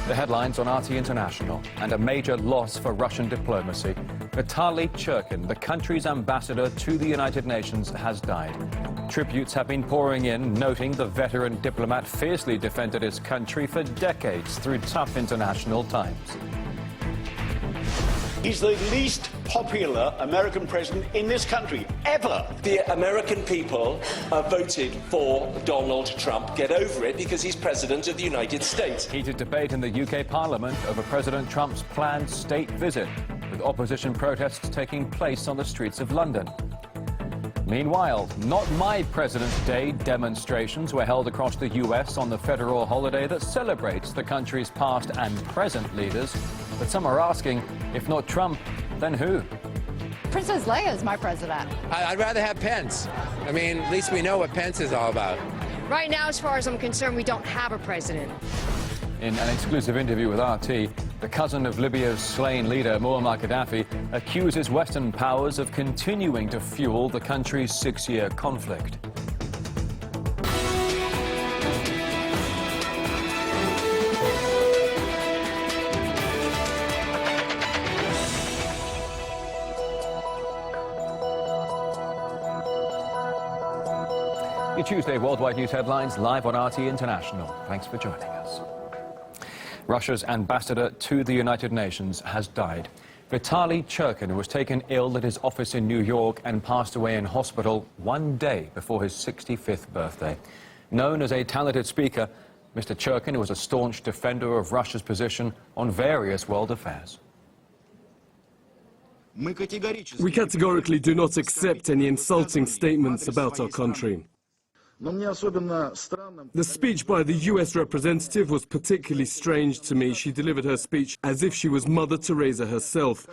The headlines on RT International, and a major loss for Russian diplomacy. Vitaly Churkin, the country's ambassador to the United Nations, has died. Tributes have been pouring in, noting the veteran diplomat fiercely defended his country for decades through tough international times. He's the least popular American president in this country, ever. The American people voted for Donald Trump. Get over it, because he's president of the United States. Heated debate in the UK Parliament over President Trump's planned state visit, with opposition protests taking place on the streets of London. Meanwhile, Not My President's Day demonstrations were held across the US on the federal holiday that celebrates the country's past and present leaders. But some are asking, if not Trump, then who? Princess Leia is my president. I'd rather have Pence. I mean, at least we know what Pence is all about. Right now, as far as I'm concerned, we don't have a president. In an exclusive interview with RT, the cousin of Libya's slain leader, Muammar Gaddafi, accuses Western powers of continuing to fuel the country's 6-year conflict. Your Tuesday Worldwide News headlines live on RT International. Thanks for joining us. Russia's ambassador to the United Nations has died. Vitaly Churkin was taken ill at his office in New York and passed away in hospital one day before his 65th birthday. Known as a talented speaker, Mr. Churkin was a staunch defender of Russia's position on various world affairs. We categorically do not accept any insulting statements about our country. The speech by the US representative was particularly strange to me. She delivered her speech as if she was Mother Teresa herself.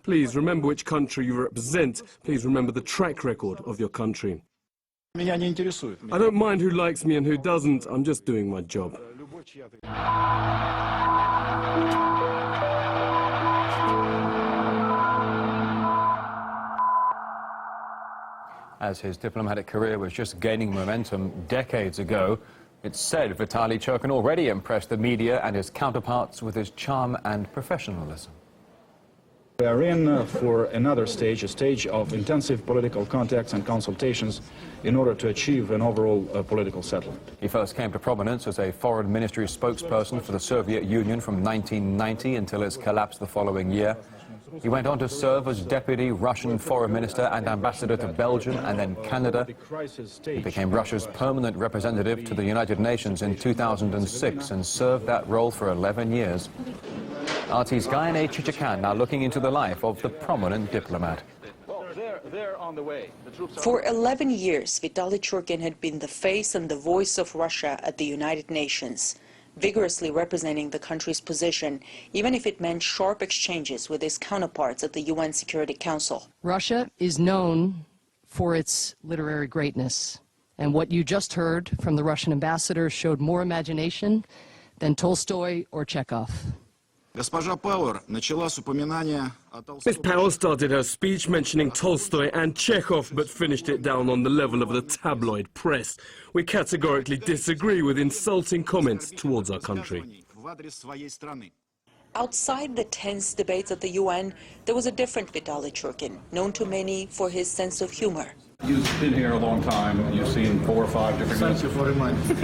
Please remember which country you represent. Please remember the track record of your country. I don't mind who likes me and who doesn't. I'm just doing my job. As his diplomatic career was just gaining momentum decades ago, it's said Vitaly Churkin already impressed the media and his counterparts with his charm and professionalism. We are in for another stage, a stage of intensive political contacts and consultations in order to achieve an overall political settlement. He first came to prominence as a foreign ministry spokesperson for the Soviet Union from 1990 until its collapse the following year. He went on to serve as deputy Russian foreign minister and ambassador to Belgium and then Canada. He became Russia's permanent representative to the United Nations in 2006 and served that role for 11 years. RT's Vitaly Churkin now looking into the life of the prominent diplomat. For 11 years, Vitaly Churkin had been the face and the voice of Russia at the United Nations, vigorously representing the country's position, even if it meant sharp exchanges with his counterparts at the UN Security Council. Russia is known for its literary greatness, and what you just heard from the Russian ambassador showed more imagination than Tolstoy or Chekhov. Ms. Power started her speech mentioning Tolstoy and Chekhov, but finished it down on the level of the tabloid press. We categorically disagree with insulting comments towards our country. Outside the tense debates at the UN, there was a different Vitaly Churkin, known to many for his sense of humor. You've been here a long time. You've seen 4 or 5 different... Thank you for reminding me.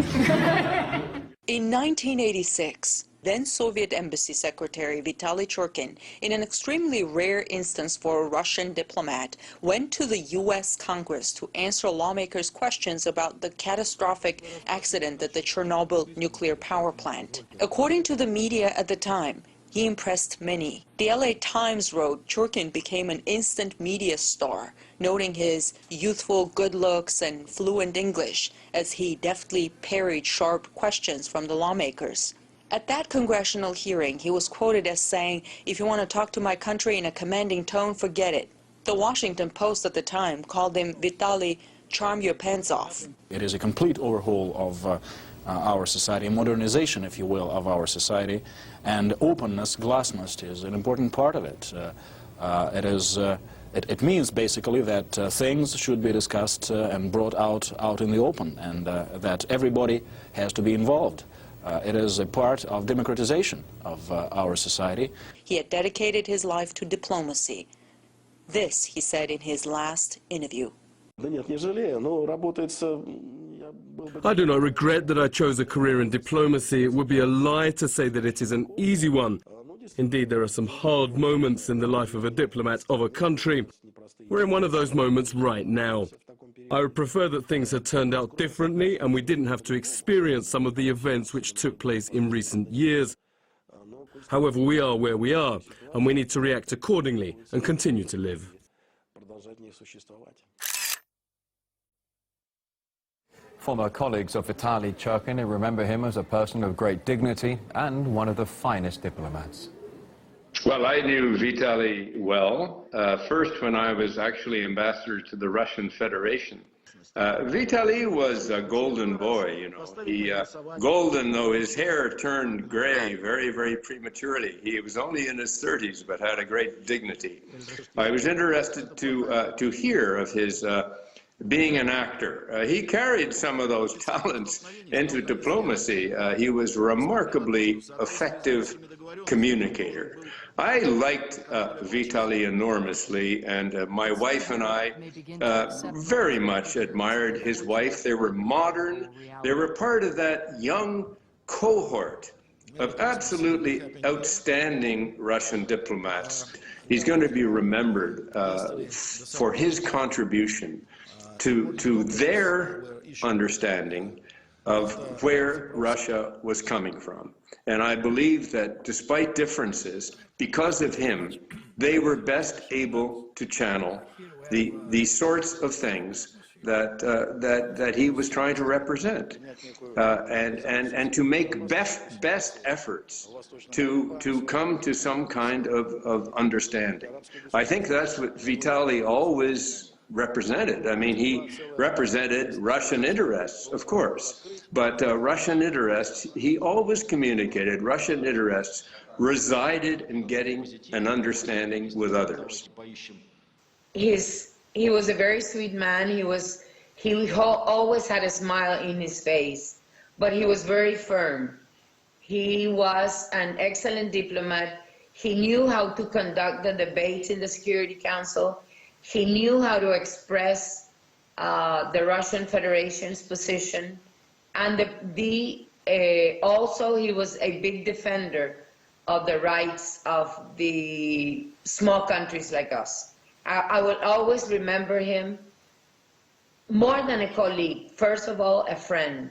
In 1986, then-Soviet Embassy Secretary Vitaly Churkin, in an extremely rare instance for a Russian diplomat, went to the U.S. Congress to answer lawmakers' questions about the catastrophic accident at the Chernobyl nuclear power plant. According to the media at the time, he impressed many. The LA Times wrote Churkin became an instant media star, noting his youthful good looks and fluent English as he deftly parried sharp questions from the lawmakers. At that congressional hearing, he was quoted as saying, "If you want to talk to my country in a commanding tone, forget it." The Washington Post at the time called him Vitaly, charm your pants off. It is a complete overhaul of our society, a modernization, if you will, of our society, and openness, glasnost is an important part of it. It means basically that things should be discussed and brought out in the open, and that everybody has to be involved. It is a part of democratization of our society. He had dedicated his life to diplomacy. This, he said in his last interview. I do not regret that I chose a career in diplomacy. It would be a lie to say that it is an easy one. Indeed, there are some hard moments in the life of a diplomat of a country. We're in one of those moments right now. I would prefer that things had turned out differently and we didn't have to experience some of the events which took place in recent years. However, we are where we are, and we need to react accordingly and continue to live. Former colleagues of Vitaly Churkin remember him as a person of great dignity and one of the finest diplomats. Well, I knew Vitaly well, first when I was actually ambassador to the Russian Federation. Vitaly was a golden boy, you know. Golden, though his hair turned gray very, very prematurely. He was only in his 30s, but had a great dignity. I was interested to hear of his being an actor. He carried some of those talents into diplomacy. He was a remarkably effective communicator. I liked Vitaly enormously, and my wife and I very much admired his wife. They were modern. They were part of that young cohort of absolutely outstanding Russian diplomats. He's going to be remembered for his contribution to their understanding of where Russia was coming from. And I believe that despite differences, because of him, they were best able to channel the sorts of things that he was trying to represent, and to make best efforts to come to some kind of understanding. I think that's what Vitaly always represented. I mean, he represented Russian interests, of course, but Russian interests, he always communicated. Russian interests resided in getting an understanding with others. He was a very sweet man. He always had a smile in his face, but he was very firm. He was an excellent diplomat. He knew how to conduct the debates in the Security Council. He knew how to express the Russian Federation's position, and also he was a big defender of the rights of the small countries like us. I will always remember him more than a colleague, first of all, a friend.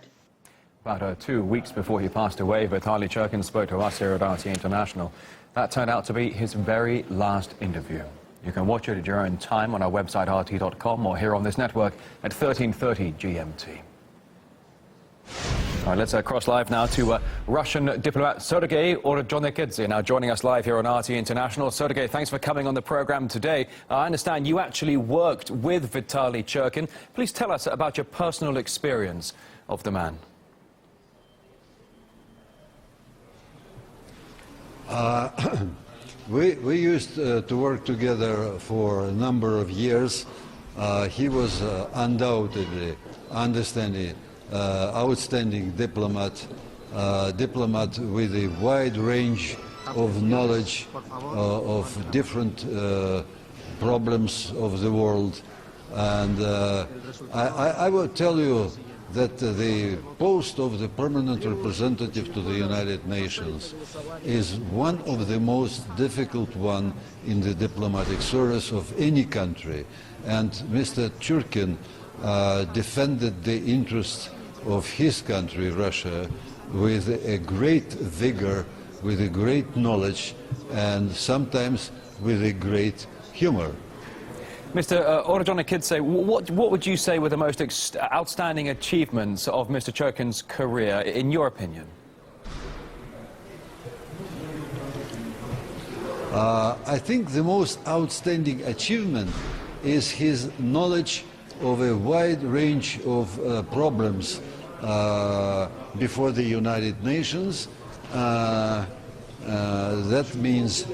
About 2 weeks before he passed away, Vitaly Churkin spoke to us here at RT International. That turned out to be his very last interview. You can watch it at your own time on our website rt.com or here on this network at 13:30 GMT. All right, let's cross live now to Russian diplomat Sergei Ordzhonikidze, now joining us live here on RT International. Sergei, thanks for coming on the program today. I understand you actually worked with Vitaly Churkin. Please tell us about your personal experience of the man. We used to work together for a number of years. He was undoubtedly outstanding diplomat with a wide range of knowledge of different problems of the world. And I will tell you that the post of the permanent representative to the United Nations is one of the most difficult one in the diplomatic service of any country. And Mr. Churkin defended the interests of his country, Russia, with a great vigor, with a great knowledge, and sometimes with a great humor. Mr. Ordzhonikidze, what would you say were the most outstanding achievements of Mr. Churkin's career, in your opinion? I think the most outstanding achievement is his knowledge of a wide range of problems before the United Nations. That means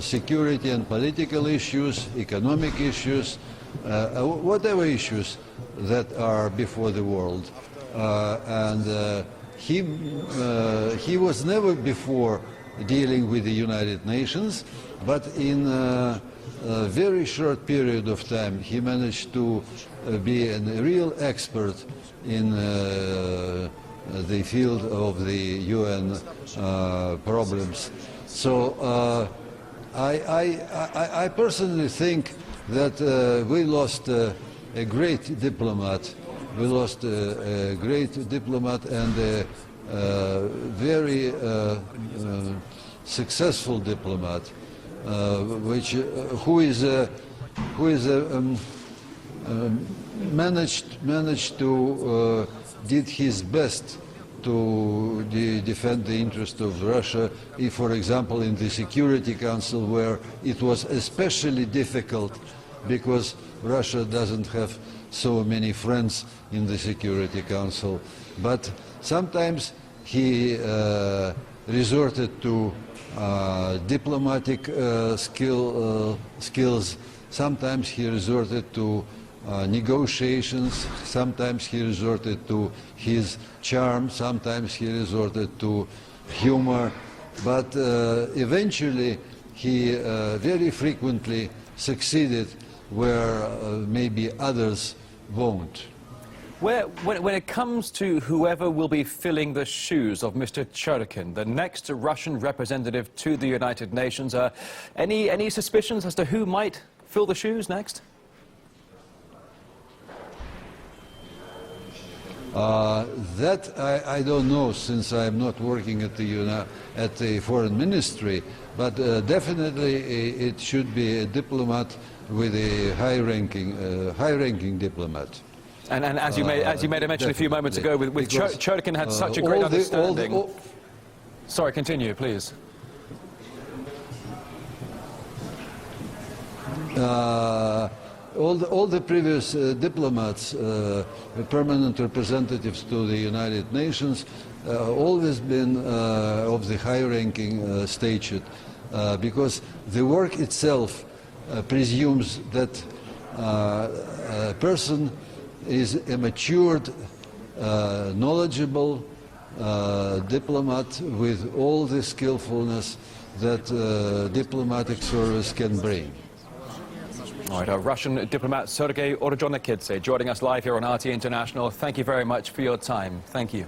security and political issues, economic issues, whatever issues that are before the world. And he was never before dealing with the United Nations, but in a very short period of time he managed to be a real expert in the field of the UN problems. So I personally think that we lost a great diplomat. We lost a great diplomat and a very successful diplomat, who managed to did his best to defend the interest of Russia, if, for example, in the Security Council, where it was especially difficult because Russia doesn't have so many friends in the Security Council. But sometimes he resorted to diplomatic skills, sometimes he resorted to negotiations, sometimes he resorted to his charm, sometimes he resorted to humor, but eventually he very frequently succeeded where maybe others won't. When it comes to whoever will be filling the shoes of Mr. Churkin, the next Russian representative to the United Nations, any suspicions as to who might fill the shoes next? That I don't know, since I'm not working at the Foreign Ministry, but definitely it should be a diplomat with a high-ranking diplomat. And as you made a mention a few moments ago, with Churkin had such a great understanding. Sorry, continue, please. All the previous diplomats, permanent representatives to the United Nations, always been of the high-ranking stature, because the work itself presumes that a person is a matured, knowledgeable diplomat with all the skillfulness that diplomatic service can bring. All right, our Russian diplomat Sergei Ordzhonikidze joining us live here on RT International. Thank you very much for your time. Thank you.